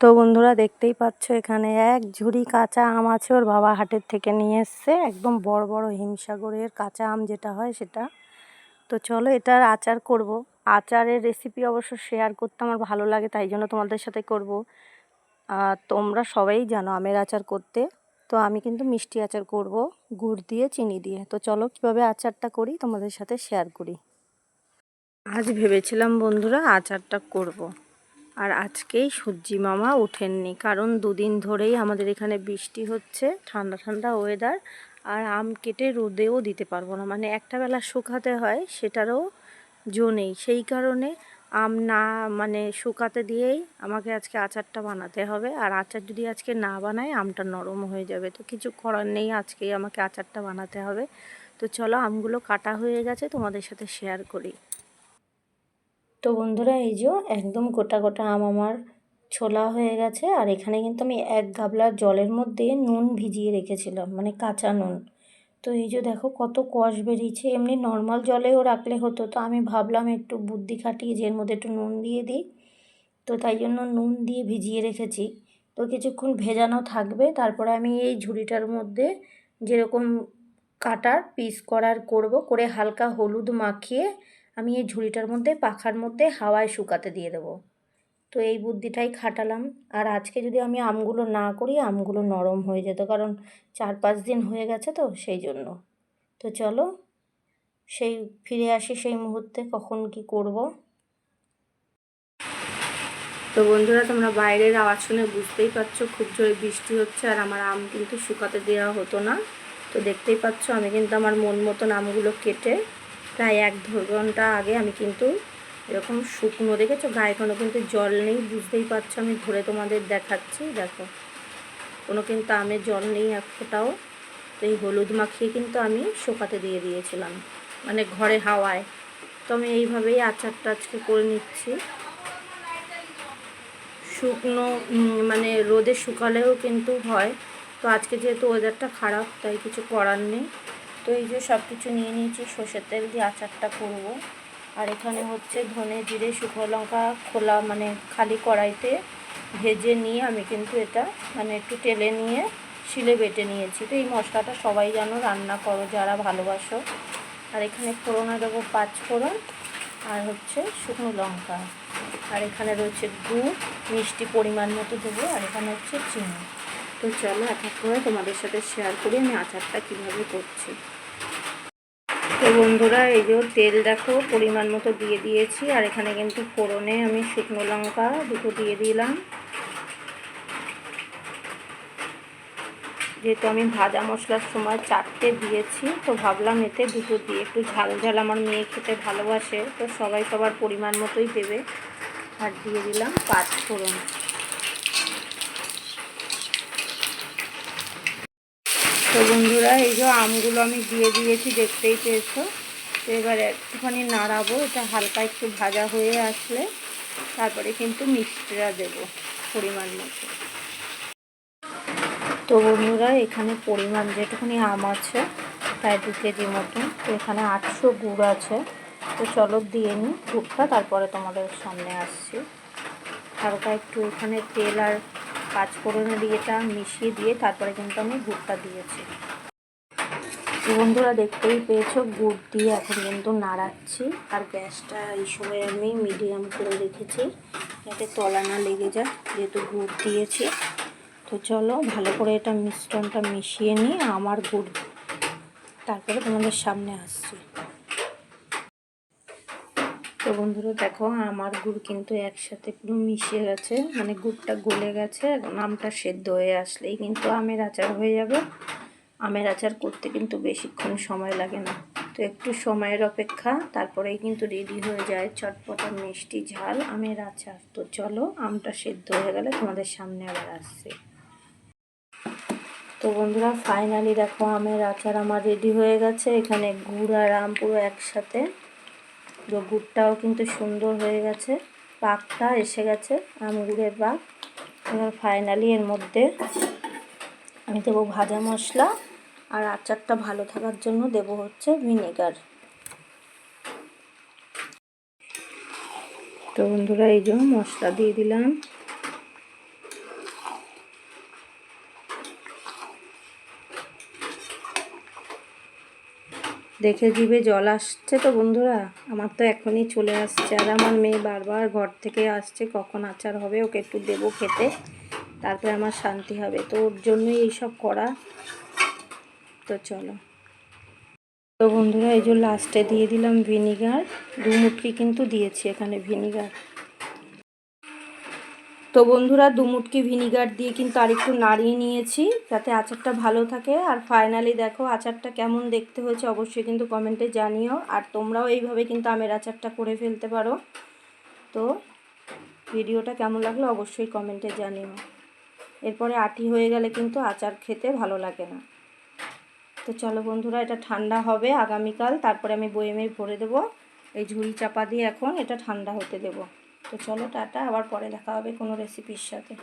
তো বন্ধুরা দেখতেই পাচ্ছ এখানে এক ঝুড়ি কাঁচা আম আছে, ওর বাবা হাটের থেকে নিয়ে এসছে। একদম বড় বড় হিমসাগরের কাঁচা আম যেটা হয় সেটা। তো চলো এটার আচার করব। আচারের রেসিপি অবশ্য শেয়ার করতে আমার ভালো লাগে, তাই জন্য তোমাদের সাথে করব। তোমরা সবাই জানো আমের আচার করতে, তো আমি কিন্তু মিষ্টি আচার করব গুড় দিয়ে চিনি দিয়ে। তো চলো কীভাবে আচারটা করি তোমাদের সাথে শেয়ার করি। আজ ভেবেছিলাম বন্ধুরা আচারটা করব। আর আজকেই সূর্যি মামা ওঠেননি, কারণ দুদিন ধরেই আমাদের এখানে বৃষ্টি হচ্ছে, ঠান্ডা ঠান্ডা ওয়েদার। আর আম কেটে রোদেও দিতে পারবো না, মানে একটা বেলা শুকাতে হয়, সেটারও জো নেই। সেই কারণে আম না মানে শুকাতে দিয়েই আমাকে আজকে আচারটা বানাতে হবে। আর আচার যদি আজকে না বানাই আমটা নরম হয়ে যাবে, তো কিছু করার নেই, আজকেই আমাকে আচারটা বানাতে হবে। তো চলো আমগুলো কাটা হয়ে গেছে, তোমাদের সাথে শেয়ার করি। তো বন্ধুরা এই যে একদম গোটা গোটা আম আমার ছোলা হয়ে গেছে। আর এখানে কিন্তু আমি এক গাবলা জলের মধ্যে নুন ভিজিয়ে রেখেছিলাম, মানে কাঁচা নুন। তো এই যে দেখো কত কষ বেরিয়েছে। এমনি নর্মাল জলেও রাখলে হতো, তো আমি ভাবলাম একটু বুদ্ধি খাটিয়ে যে এর মধ্যে একটু নুন দিয়ে দিই। তো তাই জন্য নুন দিয়ে ভিজিয়ে রেখেছি। তো কিছুক্ষণ ভেজানো থাকবে, তারপরে আমি এই ঝুড়িটার মধ্যে যেরকম কাটার পিস করে হালকা হলুদ মাখিয়ে আমি এই ঝুড়িটার মধ্যে পাখার মধ্যে হাওয়ায় শুকাতে দিয়ে দেবো। তো এই বুদ্ধিটাই খাটালাম। আর আজকে যদি আমি আমগুলো না করি আমগুলো নরম হয়ে যেত, কারণ 4-5 দিন হয়ে গেছে তো সেই জন্য। তো চলো সেই ফিরে আসি সেই মুহূর্তে কখন কি করব। তো বন্ধুরা তোমরা বাইরের আওয়াজ শুনে বুঝতেই পারছো খুব জোরে বৃষ্টি হচ্ছে, আর আমার আম কিন্তু শুকাতে দেওয়া হতো না। তো দেখতেই পাচ্ছ আমি কিন্তু আমার মন মতন আমগুলো কেটে প্রায় 1-2 ঘন্টা আগে আমি কিন্তু এরকম শুকনো রেখেছো, গায়ে কোনো কিন্তু জল নেই, বুঝতেই পারছো। আমি ধরে তোমাদের দেখাচ্ছি, দেখো কোনো কিন্তু আমের জল নেই এক ফোঁটাও। তো এই হলুদ মাখিয়ে কিন্তু আমি শুকাতে দিয়ে দিয়েছিলাম, মানে ঘরে হাওয়ায়। তো আমি এইভাবেই আচারটা আজকে করে নিচ্ছি। শুকনো মানে রোদে শুকালেও কিন্তু হয়। তো আজকে যেহেতু ওয়েদারটা খারাপ তাই কিছু করার নেই। তো এই যে সব কিছু নিয়ে নিয়েছি, সর্ষের তেল দিয়ে আচারটা করব। আর এখানে হচ্ছে ধনে জিরে শুকনো লঙ্কা খোলা মানে খালি কড়াইতে ভেজে নিয়ে আমি কিন্তু এটা মানে একটু তেলে নিয়ে শিলে বেটে নিয়েছি। তো এই মশলাটা সবাই জানো, রান্না করো যারা ভালোবাসো। আর এখানে ফোড়নে দেবো 5 ফোড়ন আর হচ্ছে শুকনো লঙ্কা। আর এখানে রয়েছে গুড়, মিষ্টি পরিমাণ মতো দেবো, আর এখানে হচ্ছে চিনি। তো চলো এক এক করে তোমাদের সাথে শেয়ার করি আমি আচারটা কীভাবে করছি। তো বন্ধুরা এই যে তেল দেখো পরিমাণ মতো দিয়ে দিয়েছি। আর এখানে কিন্তু ফোড়নে আমি শুকনো লঙ্কা দুটো দিয়ে দিলাম, যেহেতু আমি ভাজা মশলার সময় 4টে দিয়েছি, তো ভাবলাম এতে দুটো দিয়ে একটু ঝাল ঝাল আমার মেয়ে খেতে ভালোবাসে, তো সবাই সবার পরিমাণ মতোই দেবে। আর দিয়ে দিলাম 5 ফোড়ন। তো বন্ধুরা এই যে আমগুলো আমি দিয়ে দিয়েছি, দেখতেই পেয়েছো। তো এবার একটুখানি নাড়াবো, এটা হালকা একটু ভাজা হয়ে আসলে তারপরে কিন্তু মিষ্টিটা দেবো পরিমাণ মতো। তো বন্ধুরা এখানে পরিমাণ যেটুকুনি আম আছে প্রায় 2 কেজি মতন, তো এখানে 800 গুড় আছে। তো চলো দিয়ে নিই গুড়টা, তারপরে তোমাদের সামনে আসছি। হালকা একটু এখানে তেল আর 5 ফোড়নের এটা মিশিয়ে দিয়ে তারপরে কিন্তু আমি গুড়টা দিয়েছি। তো বন্ধুরা দেখতেই পেয়েছো গুড় দিয়ে এখন কিন্তু নাড়াচ্ছি। আর গ্যাসটা এই সময় আমি মিডিয়াম করে রেখেছি যাতে তলা না লেগে যায়, যেহেতু গুড় দিয়েছি। তো চলো ভালো করে এটা মিশ্রণটা মিশিয়ে নিই আমার গুড়, তারপরে তোমাদের সামনে আসছি। তো বন্ধুরা দেখো আমার গুড় কিন্তু একসাথে পুরো মিশে গেছে, মানে গুড়টা গলে গেছে। আমটা সেদ্ধ হয়ে আসলেই কিন্তু আমের আচার হয়ে যাবে। আমের আচার করতে কিন্তু বেশিক্ষণ সময় লাগে না, তো একটু সময়ের অপেক্ষা, তারপরেই কিন্তু রেডি হয়ে যায় চটপটা মিষ্টি ঝাল আমের আচার। তো চলো আমটা সেদ্ধ হয়ে গেলে তোমাদের সামনে আবার আসছি। তো বন্ধুরা ফাইনালি দেখো আমের আচার আমার রেডি হয়ে গেছে। এখানে গুড় আর আম পুরো একসাথে, গুড়টাও কিন্তু সুন্দর হয়ে গেছে, পাকটা এসে গেছে আম গুড়ের পাক। এবার ফাইনালি এর মধ্যে আমি দেবো ভাজা মশলা, আর আচারটা ভালো থাকার জন্য দেবো হচ্ছে ভিনেগার। তো বন্ধুরা এই যে মশলা দিয়ে দিলাম, দেখে জিভে জল আসছে তো বন্ধুরা, আমার তো এখনই চলে আসছে। আর আমার মেয়ে বারবার ঘর থেকে আসছে কখন আচার হবে, ওকে একটু দেবো খেতে, তারপরে আমার শান্তি হবে। তো ওর জন্যই এইসব করা। তো চলো। তো বন্ধুরা এই যে লাস্টে দিয়ে দিলাম ভিনিগার, 2 মুটকি কিন্তু দিয়েছি এখানে ভিনিগার। তো বন্ধুরা 2 মুটকি ভিনিগার দিয়ে কিন্তু আরেকটু নাড়িয়ে নিয়েছি যাতে আচারটা ভালো থাকে। আর ফাইনালি দেখো আচারটা কেমন দেখতে হয়েছে অবশ্যই কিন্তু কমেন্টে জানিও। আর তোমরাও এইভাবে কিন্তু আমের আচারটা করে ফেলতে পারো। তো ভিডিওটা কেমন লাগলো অবশ্যই কমেন্টে জানিও। এরপরে আটি হয়ে গেলে কিন্তু আচার খেতে ভালো লাগে না। তো চলো বন্ধুরা, এটা ঠান্ডা হবে আগামীকাল, তারপরে আমি বয়েমে ভরে দেবো। এই ঝুড়ি চাপা দিয়ে এখন এটা ঠান্ডা হতে দেবো। তো চলো টাটা, আবার পরে দেখা হবে কোনো রেসিপির সাথে।